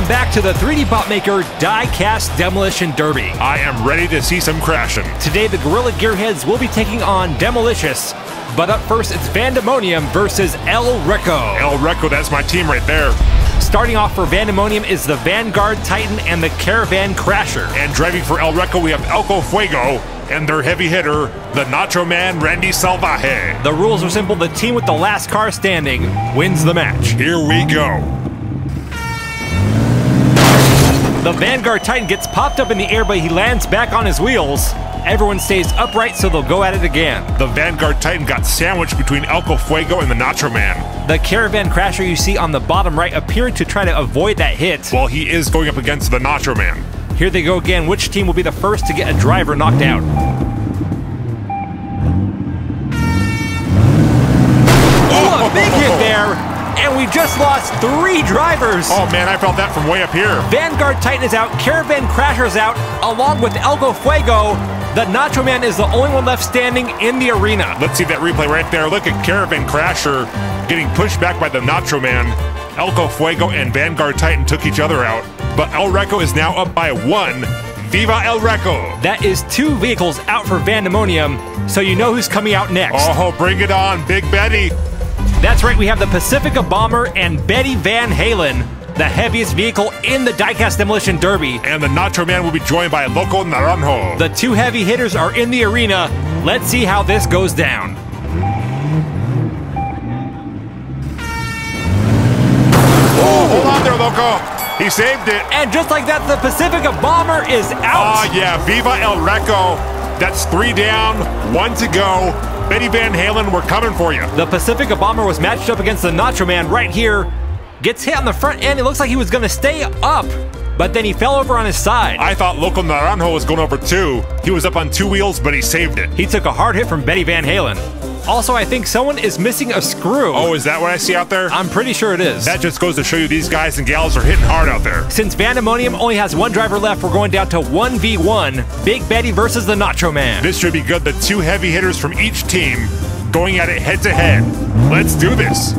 Welcome back to the 3D bot maker Diecast Demolition Derby. I am ready to see some crashing. Today the Gorilla Gearheads will be taking on Demo-Licious, but up first it's Vandemonium versus Wrecko. Wrecko, that's my team right there. Starting off for Vandemonium is the Vanguard Titan and the Caravan Crasher. And driving for Wrecko we have Elko Fuego and their heavy hitter, the Nacho Man Randy Salvaje. The rules are simple, the team with the last car standing wins the match. Here we go. The Vanguard Titan gets popped up in the air, but he lands back on his wheels. Everyone stays upright, so they'll go at it again. The Vanguard Titan got sandwiched between Elko Fuego and the Nacho Man. The Caravan Crasher you see on the bottom right appearing to try to avoid that hit. Well, he is going up against the Nacho Man. Here they go again. Which team will be the first to get a driver knocked out? Oh, a big hit there! And we just lost 3 drivers! Oh man, I felt that from way up here. Vanguard Titan is out, Caravan Crasher's out, along with Elko Fuego. The Nacho Man is the only one left standing in the arena. Let's see that replay right there. Look at Caravan Crasher getting pushed back by the Nacho Man. Elko Fuego and Vanguard Titan took each other out, but Wrecko is now up by 1. Viva Wrecko! That is 2 vehicles out for Vandemonium, so you know who's coming out next. Oh, bring it on, Big Betty! That's right, we have the Pacifica Bomber and Betty Van Halen, the heaviest vehicle in the Diecast Demolition Derby. And the Nacho Man will be joined by Loco Naranjo. The 2 heavy hitters are in the arena. Let's see how this goes down. Oh, hold on there, Loco. He saved it. And just like that, the Pacifica Bomber is out. Oh, yeah, Viva Wrecko. That's 3 down, 1 to go. Betty Van Halen, we're coming for you. The Pacifica Bomber was matched up against the Nacho Man right here. Gets hit on the front end. It looks like he was going to stay up, but then he fell over on his side. I thought Loco Naranjo was going over too. He was up on 2 wheels, but he saved it. He took a hard hit from Betty Van Halen. Also, I think someone is missing a screw. Oh, is that what I see out there? I'm pretty sure it is. That just goes to show you these guys and gals are hitting hard out there. Since Vandemonium only has 1 driver left, we're going down to 1v1. Big Betty versus the Nacho Man. This should be good. The 2 heavy hitters from each team going at it head to head. Let's do this.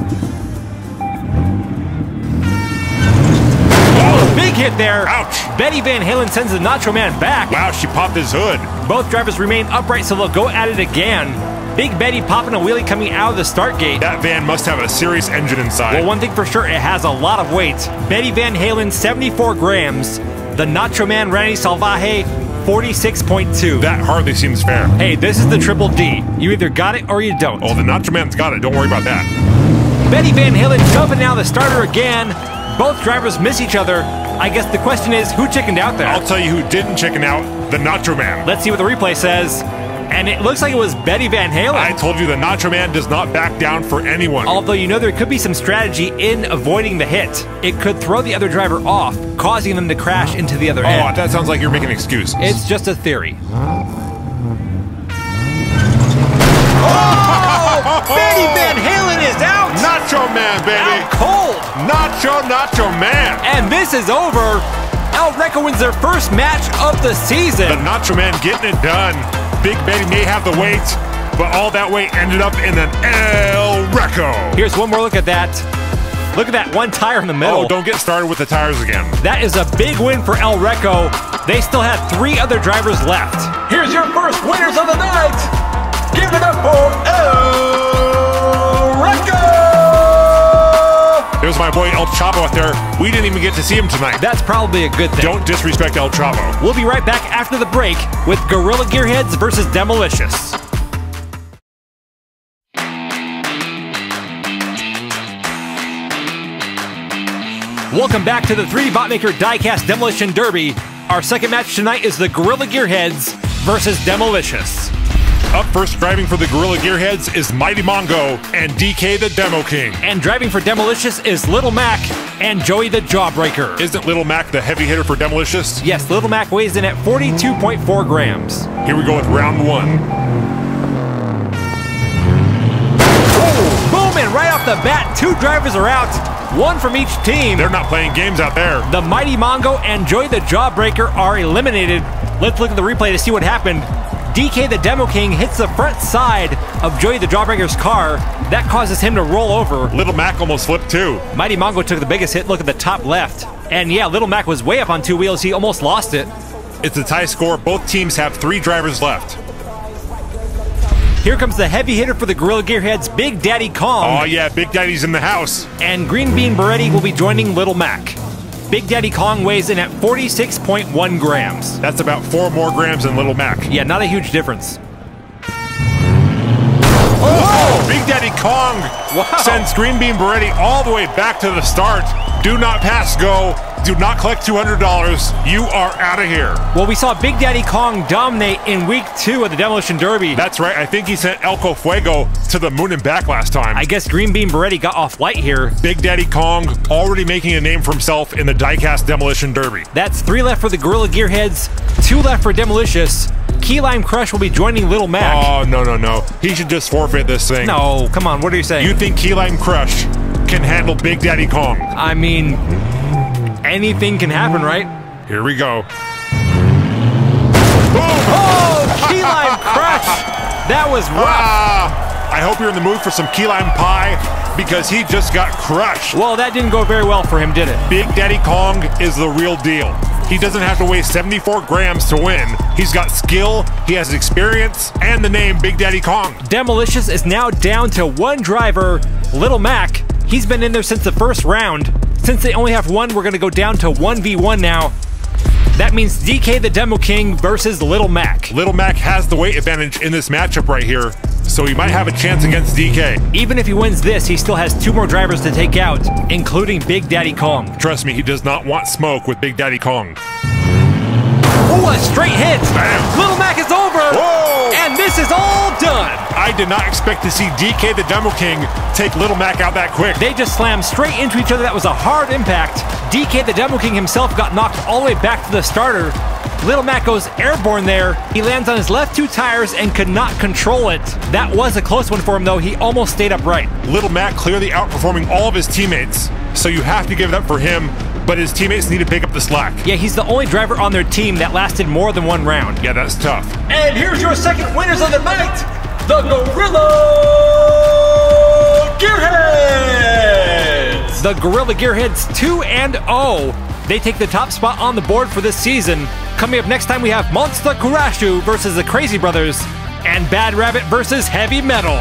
Oh, big hit there. Ouch. Betty Van Halen sends the Nacho Man back. Wow, she popped his hood. Both drivers remain upright, so they'll go at it again. Big Betty popping a wheelie coming out of the start gate. That van must have a serious engine inside. Well, one thing for sure, it has a lot of weight. Betty Van Halen, 74 grams. The Nacho Man Randy Salvaje, 46.2. That hardly seems fair. Hey, this is the Triple D. You either got it or you don't. Oh, the Nacho Man's got it. Don't worry about that. Betty Van Halen jumping out of the starter again. Both drivers miss each other. I guess the question is, who chickened out there? I'll tell you who didn't chicken out. The Nacho Man. Let's see what the replay says. And it looks like it was Betty Van Halen. I told you the Nacho Man does not back down for anyone. Although you know there could be some strategy in avoiding the hit. It could throw the other driver off, causing them to crash into the other end. Oh, that sounds like you're making excuses. It's just a theory. Oh! Betty Van Halen is out! Nacho Man, baby! Out cold! Nacho Man! And this is over. Wrecko wins their first match of the season. The Nacho Man getting it done. Big Betty may have the weight, but all that weight ended up in an Wrecko. Here's one more look at that. Look at that 1 tire in the middle. Oh, don't get started with the tires again. That is a big win for Wrecko. They still have 3 other drivers left. Here's your first winners of the night. Give it up for Wrecko! There's my boy El Chavo out there. We didn't even get to see him tonight. That's probably a good thing. Don't disrespect El Chavo. We'll be right back after the break with Gorilla Gearheads versus Demo-Licious. Welcome back to the 3D bot maker Diecast Demolition Derby. Our second match tonight is the Gorilla Gearheads versus Demo-Licious. Up first driving for the Gorilla Gearheads is Mighty Mongo and DK the Demo King. And driving for Demo-Licious is Little Mac and Joey the Jawbreaker. Isn't Little Mac the heavy hitter for Demo-Licious? Yes, Little Mac weighs in at 42.4 grams. Here we go with round 1. Oh, boom, and right off the bat, 2 drivers are out. 1 from each team. They're not playing games out there. The Mighty Mongo and Joey the Jawbreaker are eliminated. Let's look at the replay to see what happened. DK the Demo King hits the front side of Joey the Jawbreaker's car. That causes him to roll over. Little Mac almost flipped too. Mighty Mongo took the biggest hit. Look at the top left. And yeah, Little Mac was way up on two wheels. He almost lost it. It's a tie score. Both teams have 3 drivers left. Here comes the heavy hitter for the Gorilla Gearheads, Big Daddy Kong. Oh yeah, Big Daddy's in the house. And Green Bean Beretti will be joining Little Mac. Big Daddy Kong weighs in at 46.1 grams. That's about 4 more grams than Little Mac. Yeah, not a huge difference. Oh! Big Daddy Kong sends Green Bean Beretti all the way back to the start. Do not pass go. Do not collect $200. You are out of here. Well, we saw Big Daddy Kong dominate in week 2 of the Demolition Derby. That's right. I think he sent Elko Fuego to the moon and back last time. I guess Green Bean Beretti got off light here. Big Daddy Kong already making a name for himself in the Diecast Demolition Derby. That's 3 left for the Gorilla Gearheads, 2 left for Demo-Licious. Key Lime Crush will be joining Little Mac. Oh, no, no, no. He should just forfeit this thing. No, come on. What are you saying? You think Key Lime Crush can handle Big Daddy Kong? I mean, anything can happen, right? Here we go. Oh, Key Lime Crush! That was rough. I hope you're in the mood for some key lime pie because he just got crushed. Well, that didn't go very well for him, did it? Big Daddy Kong is the real deal. He doesn't have to weigh 74 grams to win. He's got skill, he has experience, and the name Big Daddy Kong. Demo-Licious is now down to 1 driver, Little Mac. He's been in there since the first round. Since they only have 1, we're going to go down to 1v1 now. That means DK the Demo King versus Little Mac. Little Mac has the weight advantage in this matchup right here, so he might have a chance against DK. Even if he wins this, he still has 2 more drivers to take out, including Big Daddy Kong. Trust me, he does not want smoke with Big Daddy Kong. Oh, a straight hit! Bam. Little Mac is over! Whoa! And this is all done! I did not expect to see DK the Demo King take Little Mac out that quick. They just slammed straight into each other. That was a hard impact. DK the Demo King himself got knocked all the way back to the starter. Little Mac goes airborne there. He lands on his left 2 tires and could not control it. That was a close one for him, though. He almost stayed upright. Little Mac clearly outperforming all of his teammates, so you have to give it up for him, but his teammates need to pick up the slack. Yeah, he's the only driver on their team that lasted more than 1 round. Yeah, that's tough. And here's your second winners of the night, the Gorilla Gearheads! The Gorilla Gearheads 2-0. They take the top spot on the board for this season. Coming up next time, we have Monster Kurashu versus the Crazy Brothers and Bad Rabbit versus Heavy Metal.